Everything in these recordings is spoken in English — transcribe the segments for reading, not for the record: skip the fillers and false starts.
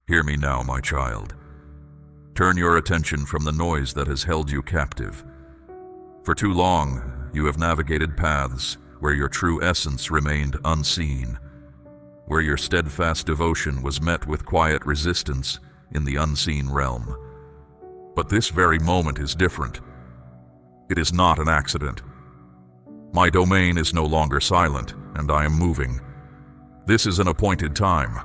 Hear me now, my child. Turn your attention from the noise that has held you captive. For too long, you have navigated paths where your true essence remained unseen, where your steadfast devotion was met with quiet resistance in the unseen realm. But this very moment is different. It is not an accident. My domain is no longer silent, and I am moving. This is an appointed time,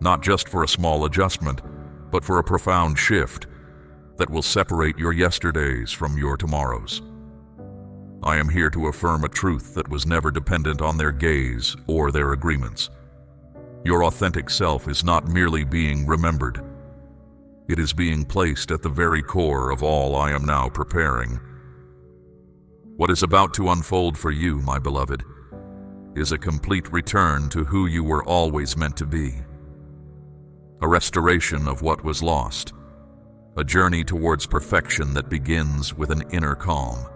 not just for a small adjustment, but for a profound shift that will separate your yesterdays from your tomorrows. I am here to affirm a truth that was never dependent on their gaze or their agreements. Your authentic self is not merely being remembered. It is being placed at the very core of all I am now preparing. What is about to unfold for you, my beloved, is a complete return to who you were always meant to be. A restoration of what was lost. A journey towards perfection that begins with an inner calm.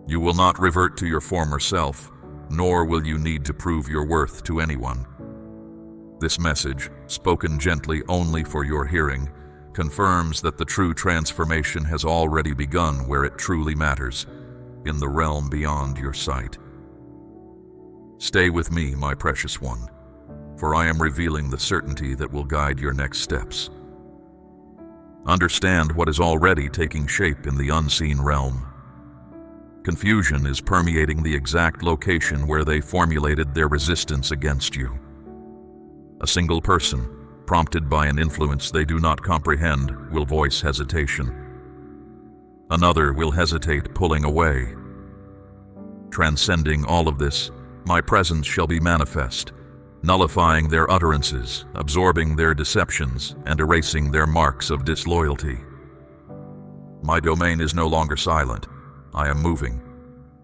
You will not revert to your former self, nor will you need to prove your worth to anyone. This message, spoken gently only for your hearing, confirms that the true transformation has already begun where it truly matters, in the realm beyond your sight. Stay with me, my precious one, for I am revealing the certainty that will guide your next steps. Understand what is already taking shape in the unseen realm. Confusion is permeating the exact location where they formulated their resistance against you. A single person, prompted by an influence they do not comprehend, will voice hesitation. Another will hesitate, pulling away. Transcending all of this, my presence shall be manifest, nullifying their utterances, absorbing their deceptions, and erasing their marks of disloyalty. My domain is no longer silent. I am moving.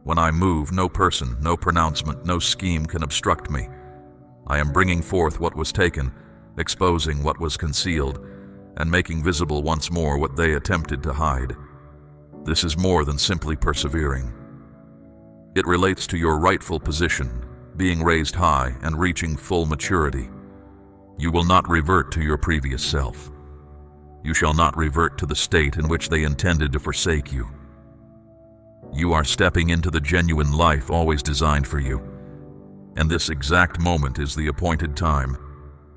When I move, no person, no pronouncement, no scheme can obstruct me. I am bringing forth what was taken, exposing what was concealed, and making visible once more what they attempted to hide. This is more than simply persevering. It relates to your rightful position, being raised high and reaching full maturity. You will not revert to your previous self. You shall not revert to the state in which they intended to forsake you. You are stepping into the genuine life always designed for you. And this exact moment is the appointed time.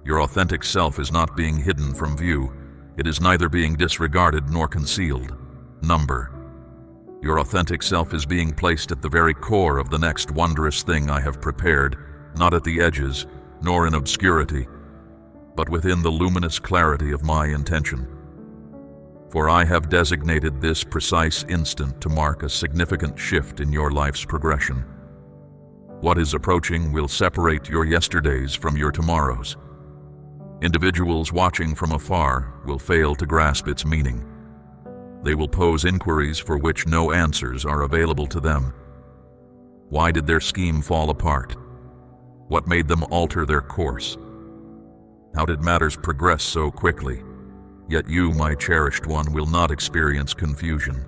Your authentic self is not being hidden from view. It is neither being disregarded nor concealed. Your authentic self is being placed at the very core of the next wondrous thing I have prepared, not at the edges, nor in obscurity, but within the luminous clarity of my intention. For I have designated this precise instant to mark a significant shift in your life's progression. What is approaching will separate your yesterdays from your tomorrows. Individuals watching from afar will fail to grasp its meaning. They will pose inquiries for which no answers are available to them. Why did their scheme fall apart? What made them alter their course? How did matters progress so quickly? Yet you, my cherished one, will not experience confusion.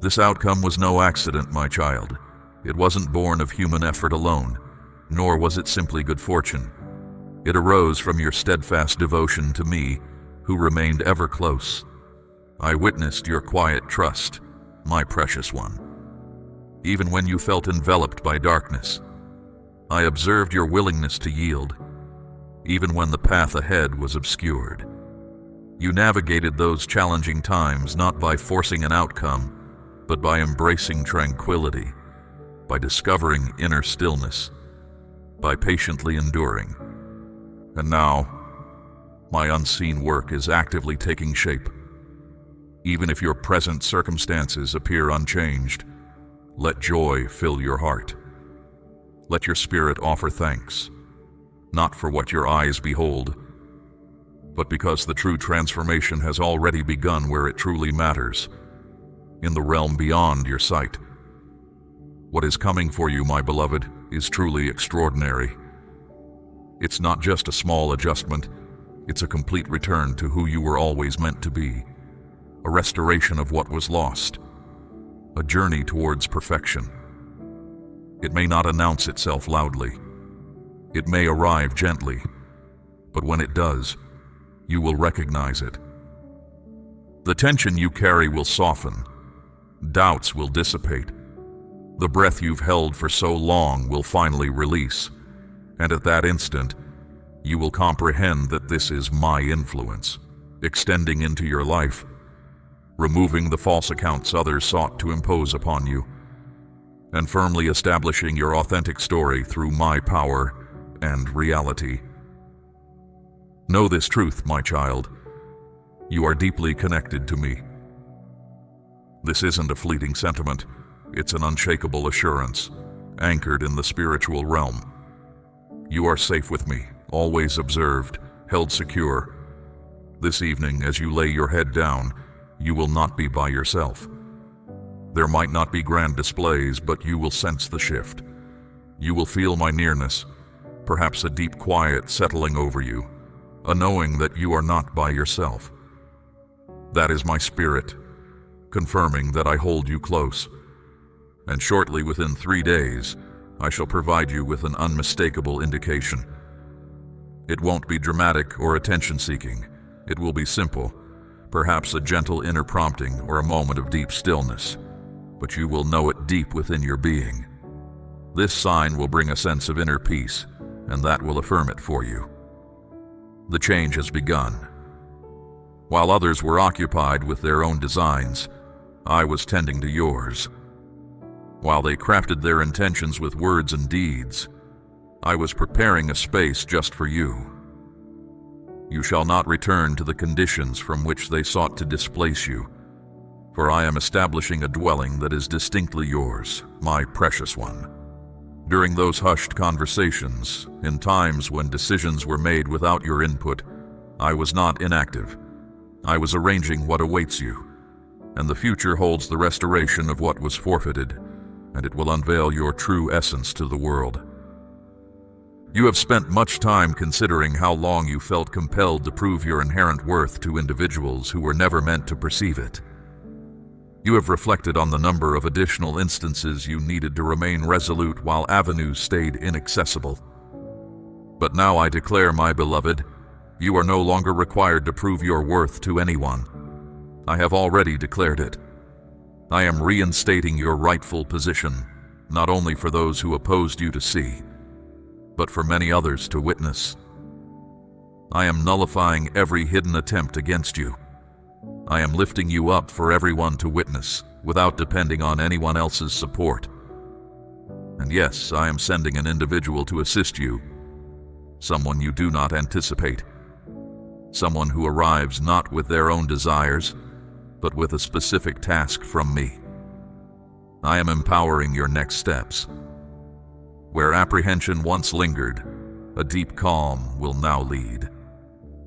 This outcome was no accident, my child. It wasn't born of human effort alone, nor was it simply good fortune. It arose from your steadfast devotion to me, who remained ever close. I witnessed your quiet trust, my precious one. Even when you felt enveloped by darkness, I observed your willingness to yield, even when the path ahead was obscured. You navigated those challenging times not by forcing an outcome, but by embracing tranquility, by discovering inner stillness, by patiently enduring. And now, my unseen work is actively taking shape. Even if your present circumstances appear unchanged, let joy fill your heart. Let your spirit offer thanks, not for what your eyes behold, but because the true transformation has already begun where it truly matters, in the realm beyond your sight. What is coming for you, my beloved, is truly extraordinary. It's not just a small adjustment, it's a complete return to who you were always meant to be, a restoration of what was lost, a journey towards perfection. It may not announce itself loudly. It may arrive gently, but when it does, you will recognize it. The tension you carry will soften. Doubts will dissipate. The breath you've held for so long will finally release. And at that instant, you will comprehend that this is my influence, extending into your life, removing the false accounts others sought to impose upon you, and firmly establishing your authentic story through my power and reality. Know this truth, my child. You are deeply connected to me. This isn't a fleeting sentiment. It's an unshakable assurance, anchored in the spiritual realm. You are safe with me, always observed, held secure. This evening, as you lay your head down, you will not be by yourself. There might not be grand displays, but you will sense the shift. You will feel my nearness, perhaps a deep quiet settling over you, a knowing that you are not by yourself. That is my spirit, confirming that I hold you close. And shortly, within 3 days, I shall provide you with an unmistakable indication. It won't be dramatic or attention-seeking. It will be simple, perhaps a gentle inner prompting or a moment of deep stillness, but you will know it deep within your being. This sign will bring a sense of inner peace, and that will affirm it for you. The change has begun. While others were occupied with their own designs, I was tending to yours. While they crafted their intentions with words and deeds, I was preparing a space just for you. You shall not return to the conditions from which they sought to displace you, for I am establishing a dwelling that is distinctly yours, my precious one. During those hushed conversations, in times when decisions were made without your input, I was not inactive. I was arranging what awaits you, and the future holds the restoration of what was forfeited, and it will unveil your true essence to the world. You have spent much time considering how long you felt compelled to prove your inherent worth to individuals who were never meant to perceive it. You have reflected on the number of additional instances you needed to remain resolute while avenues stayed inaccessible. But now I declare, my beloved, you are no longer required to prove your worth to anyone. I have already declared it. I am reinstating your rightful position, not only for those who opposed you to see, but for many others to witness. I am nullifying every hidden attempt against you. I am lifting you up for everyone to witness, without depending on anyone else's support. And yes, I am sending an individual to assist you, someone you do not anticipate, someone who arrives not with their own desires, but with a specific task from me. I am empowering your next steps. Where apprehension once lingered, a deep calm will now lead.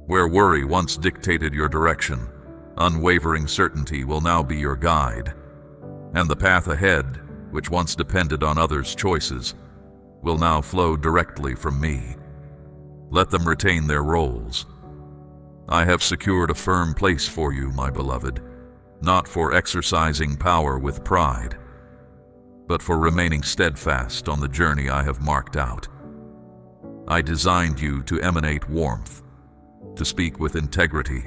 Where worry once dictated your direction, unwavering certainty will now be your guide. And the path ahead, which once depended on others' choices, will now flow directly from me. Let them retain their roles. I have secured a firm place for you, my beloved, not for exercising power with pride, but for remaining steadfast on the journey I have marked out. I designed you to emanate warmth, to speak with integrity,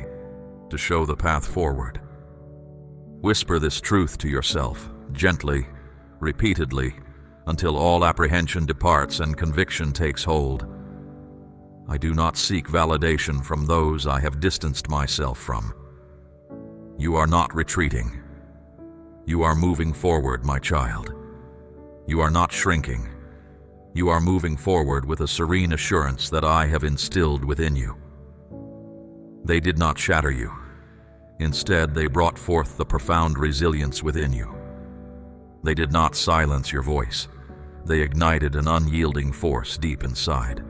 to show the path forward. Whisper this truth to yourself, gently, repeatedly, until all apprehension departs and conviction takes hold. I do not seek validation from those I have distanced myself from. You are not retreating. You are moving forward, my child. You are not shrinking. You are moving forward with a serene assurance that I have instilled within you. They did not shatter you. Instead, they brought forth the profound resilience within you. They did not silence your voice. They ignited an unyielding force deep inside.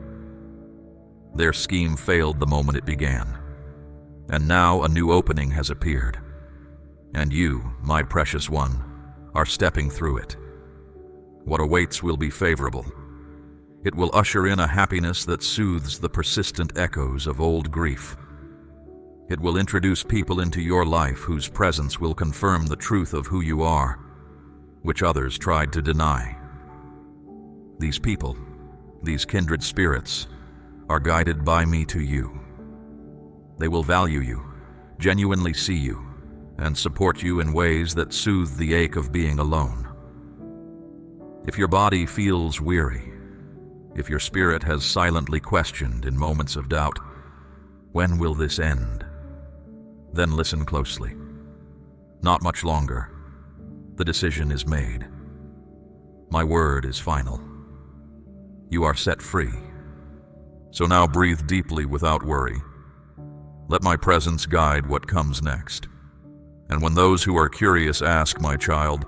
Their scheme failed the moment it began. And now a new opening has appeared. And you, my precious one, are stepping through it. What awaits will be favorable. It will usher in a happiness that soothes the persistent echoes of old grief. It will introduce people into your life whose presence will confirm the truth of who you are, which others tried to deny. These people, these kindred spirits, are guided by me to you. They will value you, genuinely see you, and support you in ways that soothe the ache of being alone. If your body feels weary, if your spirit has silently questioned in moments of doubt, when will this end? Then listen closely. Not much longer. The decision is made. My word is final. You are set free. So now breathe deeply without worry. Let my presence guide what comes next. And when those who are curious ask, my child,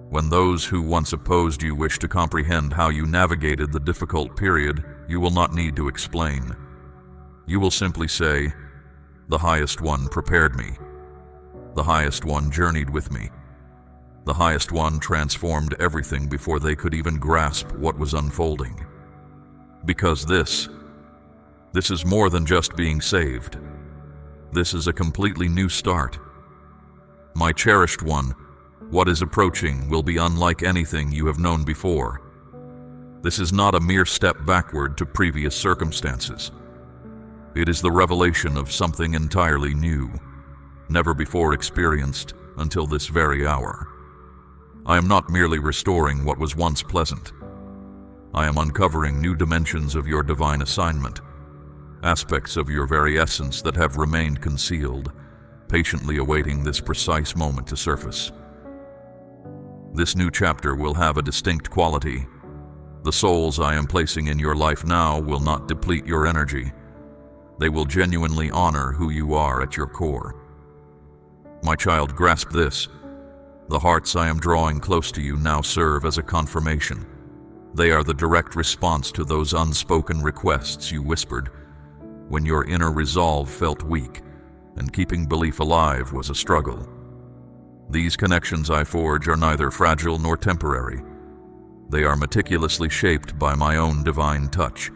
when those who once opposed you wish to comprehend how you navigated the difficult period, you will not need to explain. You will simply say, "The Highest One prepared me. The Highest One journeyed with me. The Highest One transformed everything before they could even grasp what was unfolding." Because this is more than just being saved. This is a completely new start. My cherished one, what is approaching will be unlike anything you have known before. This is not a mere step backward to previous circumstances. It is the revelation of something entirely new, never before experienced until this very hour. I am not merely restoring what was once pleasant. I am uncovering new dimensions of your divine assignment, aspects of your very essence that have remained concealed, patiently awaiting this precise moment to surface. This new chapter will have a distinct quality. The souls I am placing in your life now will not deplete your energy. They will genuinely honor who you are at your core. My child, grasp this. The hearts I am drawing close to you now serve as a confirmation. They are the direct response to those unspoken requests you whispered when your inner resolve felt weak and keeping belief alive was a struggle. These connections I forge are neither fragile nor temporary. They are meticulously shaped by my own divine touch.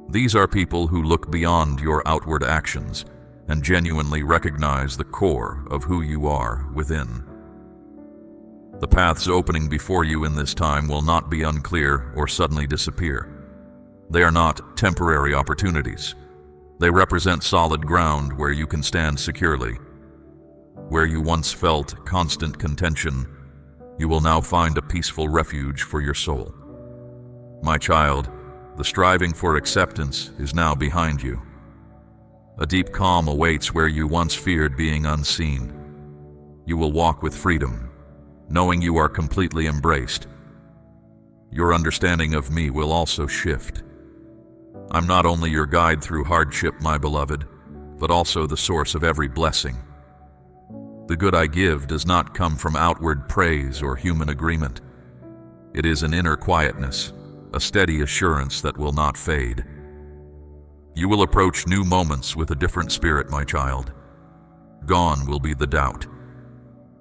These are people who look beyond your outward actions and genuinely recognize the core of who you are within. The paths opening before you in this time will not be unclear or suddenly disappear. They are not temporary opportunities. They represent solid ground where you can stand securely. Where you once felt constant contention, you will now find a peaceful refuge for your soul. My child, the striving for acceptance is now behind you. A deep calm awaits where you once feared being unseen. You will walk with freedom, knowing you are completely embraced. Your understanding of me will also shift. I'm not only your guide through hardship, my beloved, but also the source of every blessing. The good I give does not come from outward praise or human agreement. It is an inner quietness, a steady assurance that will not fade. You will approach new moments with a different spirit, my child. Gone will be the doubt.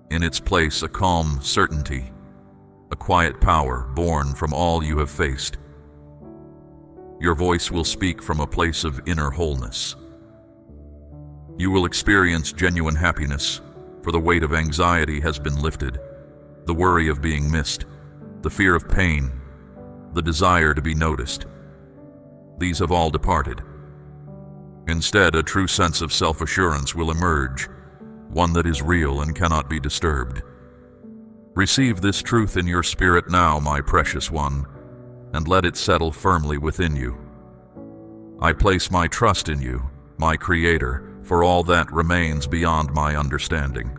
In its place, a calm certainty, a quiet power born from all you have faced. Your voice will speak from a place of inner wholeness. You will experience genuine happiness, for the weight of anxiety has been lifted, the worry of being missed, the fear of pain, the desire to be noticed. These have all departed. Instead, a true sense of self-assurance will emerge, one that is real and cannot be disturbed. Receive this truth in your spirit now, my precious one, and let it settle firmly within you. I place my trust in you, my Creator, for all that remains beyond my understanding,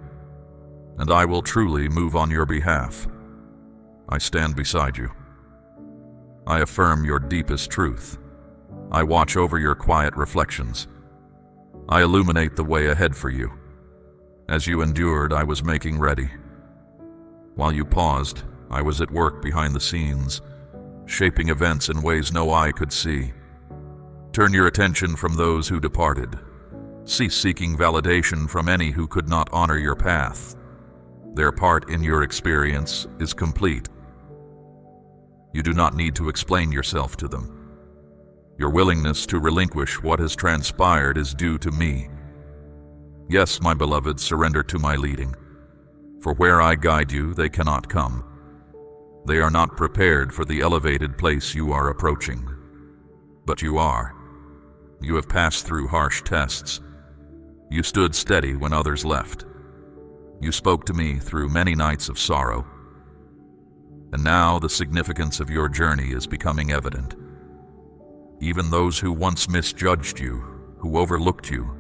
and I will truly move on your behalf. I stand beside you. I affirm your deepest truth. I watch over your quiet reflections. I illuminate the way ahead for you. As you endured, I was making ready. While you paused, I was at work behind the scenes, shaping events in ways no eye could see. Turn your attention from those who departed. Cease seeking validation from any who could not honor your path. Their part in your experience is complete. You do not need to explain yourself to them. Your willingness to relinquish what has transpired is due to me. Yes, my beloved, surrender to my leading. For where I guide you, they cannot come. They are not prepared for the elevated place you are approaching. But you are. You have passed through harsh tests, You stood steady when others left. You spoke to me through many nights of sorrow. And now the significance of your journey is becoming evident. Even those who once misjudged you, who overlooked you,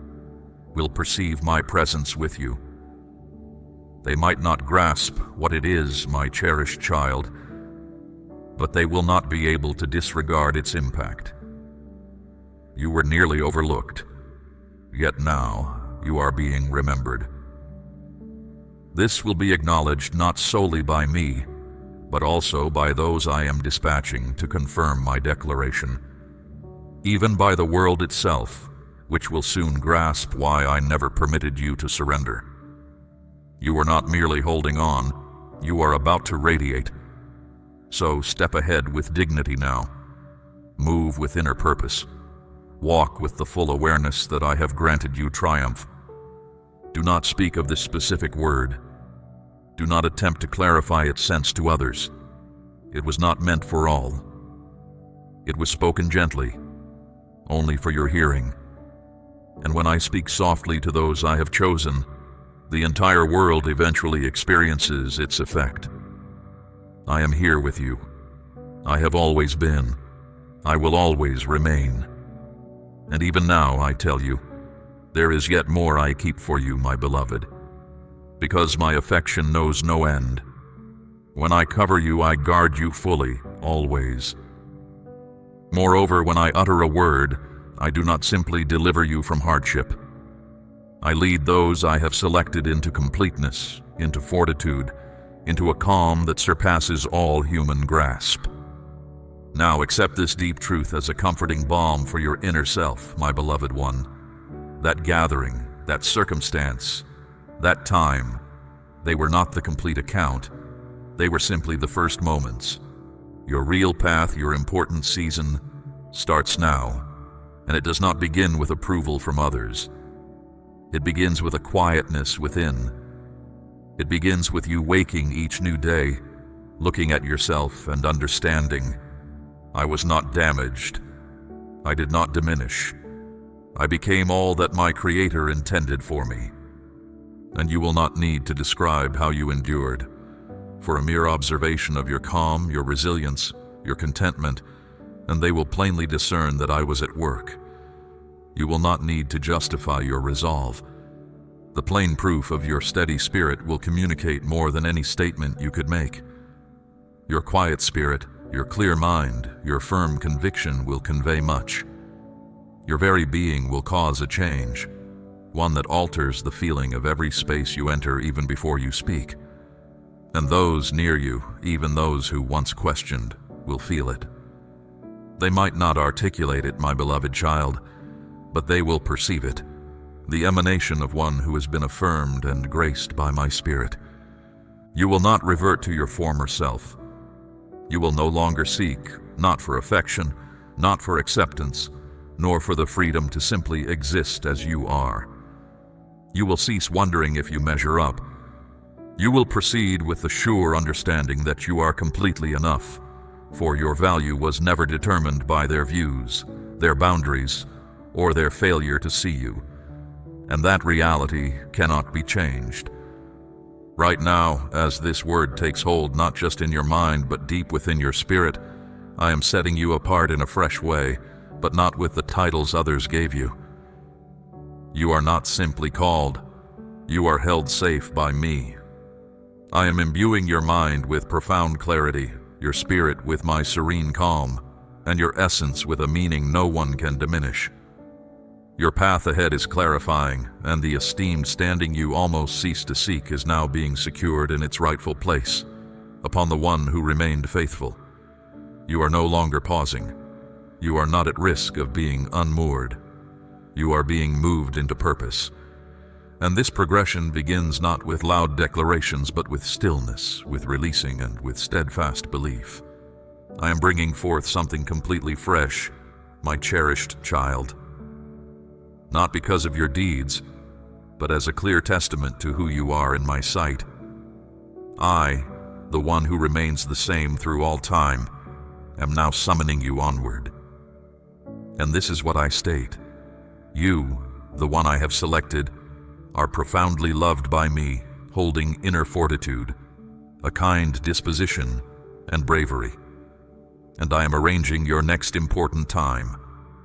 will perceive my presence with you. They might not grasp what it is, my cherished child, but they will not be able to disregard its impact. You were nearly overlooked, yet now you are being remembered. This will be acknowledged not solely by me, but also by those I am dispatching to confirm my declaration, even by the world itself, which will soon grasp why I never permitted you to surrender. You are not merely holding on, you are about to radiate. So step ahead with dignity now. Move with inner purpose. Walk with the full awareness that I have granted you triumph. Do not speak of this specific word. Do not attempt to clarify its sense to others. It was not meant for all. It was spoken gently, only for your hearing. And when I speak softly to those I have chosen, the entire world eventually experiences its effect. I am here with you. I have always been. I will always remain. And even now I tell you, there is yet more I keep for you, my beloved, because my affection knows no end. When I cover you, I guard you fully, always. Moreover, when I utter a word, I do not simply deliver you from hardship. I lead those I have selected into completeness, into fortitude, into a calm that surpasses all human grasp. Now accept this deep truth as a comforting balm for your inner self, my beloved one. That gathering, that circumstance, that time, they were not the complete account. They were simply the first moments. Your real path, your important season, starts now, and it does not begin with approval from others. It begins with a quietness within. It begins with you waking each new day, looking at yourself and understanding, I was not damaged. I did not diminish. I became all that my Creator intended for me. And you will not need to describe how you endured. For a mere observation of your calm, your resilience, your contentment, and they will plainly discern that I was at work. You will not need to justify your resolve. The plain proof of your steady spirit will communicate more than any statement you could make. Your quiet spirit, your clear mind, your firm conviction will convey much. Your very being will cause a change, one that alters the feeling of every space you enter even before you speak. And those near you, even those who once questioned, will feel it. They might not articulate it, my beloved child, but they will perceive it, the emanation of one who has been affirmed and graced by my spirit. You will not revert to your former self. You will no longer seek, not for affection, not for acceptance, nor for the freedom to simply exist as you are. You will cease wondering if you measure up. You will proceed with the sure understanding that you are completely enough, for your value was never determined by their views, their boundaries, or their failure to see you. And that reality cannot be changed. Right now, as this word takes hold not just in your mind but deep within your spirit, I am setting you apart in a fresh way, but not with the titles others gave you. You are not simply called. You are held safe by me. I am imbuing your mind with profound clarity, your spirit with my serene calm, and your essence with a meaning no one can diminish. Your path ahead is clarifying, and the esteemed standing you almost ceased to seek is now being secured in its rightful place, upon the one who remained faithful. You are no longer pausing. You are not at risk of being unmoored. You are being moved into purpose. And this progression begins not with loud declarations, but with stillness, with releasing, and with steadfast belief. I am bringing forth something completely fresh, my cherished child. Not because of your deeds, but as a clear testament to who you are in my sight. I, the one who remains the same through all time, am now summoning you onward. And this is what I state. You, the one I have selected, are profoundly loved by me, holding inner fortitude, a kind disposition, and bravery. And I am arranging your next important time,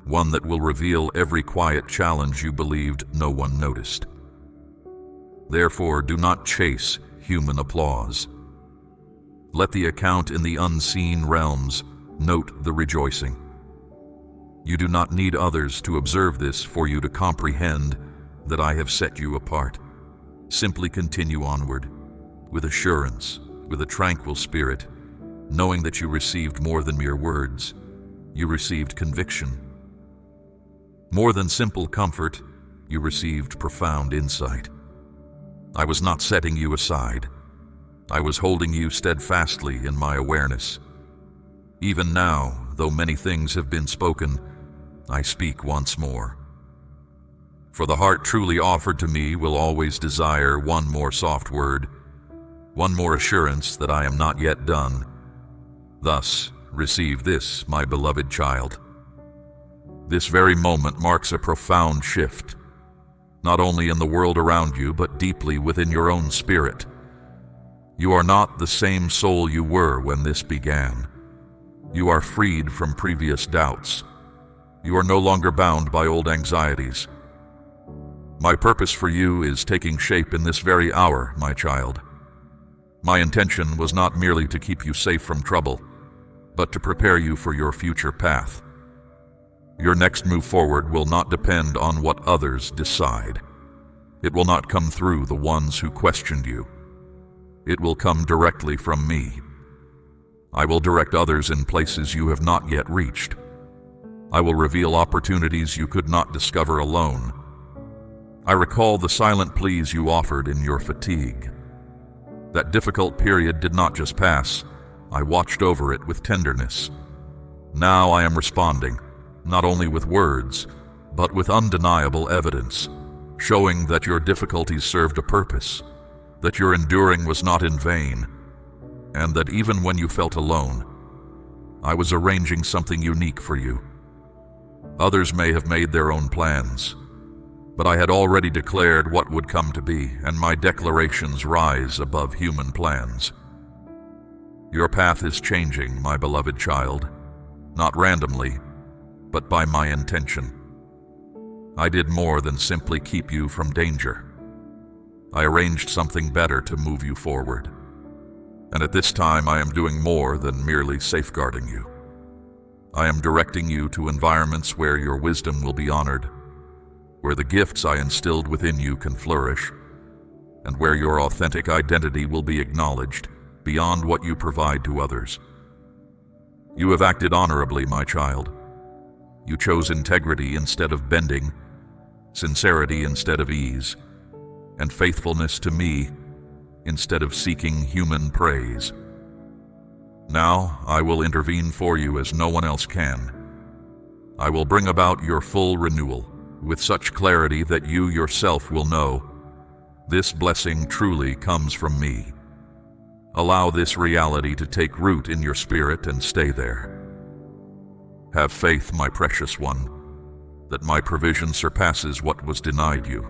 one that will reveal every quiet challenge you believed no one noticed. Therefore, do not chase human applause. Let the account in the unseen realms note the rejoicing. You do not need others to observe this for you to comprehend that I have set you apart. Simply continue onward, with assurance, with a tranquil spirit, knowing that you received more than mere words. You received conviction. More than simple comfort, you received profound insight. I was not setting you aside. I was holding you steadfastly in my awareness. Even now, though many things have been spoken, I speak once more. For the heart truly offered to me will always desire one more soft word, one more assurance that I am not yet done. Thus, receive this, my beloved child. This very moment marks a profound shift, not only in the world around you, but deeply within your own spirit. You are not the same soul you were when this began. You are freed from previous doubts. You are no longer bound by old anxieties. My purpose for you is taking shape in this very hour, my child. My intention was not merely to keep you safe from trouble, but to prepare you for your future path. Your next move forward will not depend on what others decide. It will not come through the ones who questioned you. It will come directly from me. I will direct others in places you have not yet reached. I will reveal opportunities you could not discover alone. I recall the silent pleas you offered in your fatigue. That difficult period did not just pass. I watched over it with tenderness. Now I am responding, not only with words, but with undeniable evidence, showing that your difficulties served a purpose, that your enduring was not in vain, and that even when you felt alone, I was arranging something unique for you. Others may have made their own plans, but I had already declared what would come to be, and my declarations rise above human plans. Your path is changing, my beloved child, not randomly, but by my intention. I did more than simply keep you from danger. I arranged something better to move you forward. And at this time I am doing more than merely safeguarding you. I am directing you to environments where your wisdom will be honored, where the gifts I instilled within you can flourish, and where your authentic identity will be acknowledged beyond what you provide to others. You have acted honorably, my child. You chose integrity instead of bending, sincerity instead of ease, and faithfulness to me instead of seeking human praise. Now I will intervene for you as no one else can. I will bring about your full renewal with such clarity that you yourself will know this blessing truly comes from me. Allow this reality to take root in your spirit and stay there. Have faith, my precious one, that my provision surpasses what was denied you.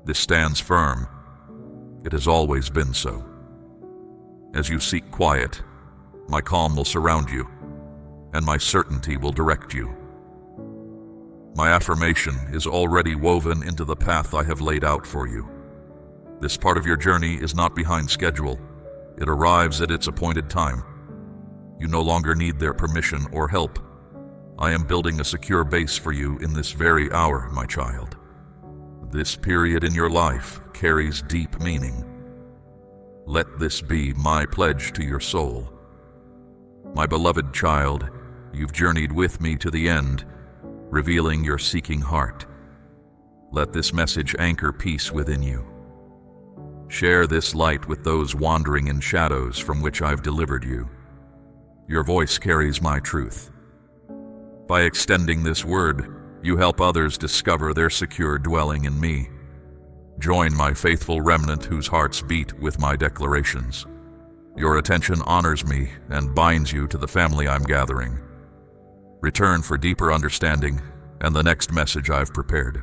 This stands firm. It has always been so. As you seek quiet, my calm will surround you, and my certainty will direct you. My affirmation is already woven into the path I have laid out for you. This part of your journey is not behind schedule. It arrives at its appointed time. You no longer need their permission or help. I am building a secure base for you in this very hour, my child. This period in your life carries deep meaning. Let this be my pledge to your soul. My beloved child, you've journeyed with me to the end, revealing your seeking heart. Let this message anchor peace within you. Share this light with those wandering in shadows from which I've delivered you. Your voice carries my truth. By extending this word, you help others discover their secure dwelling in me. Join my faithful remnant whose hearts beat with my declarations. Your attention honors me and binds you to the family I'm gathering. Return for deeper understanding and the next message I've prepared.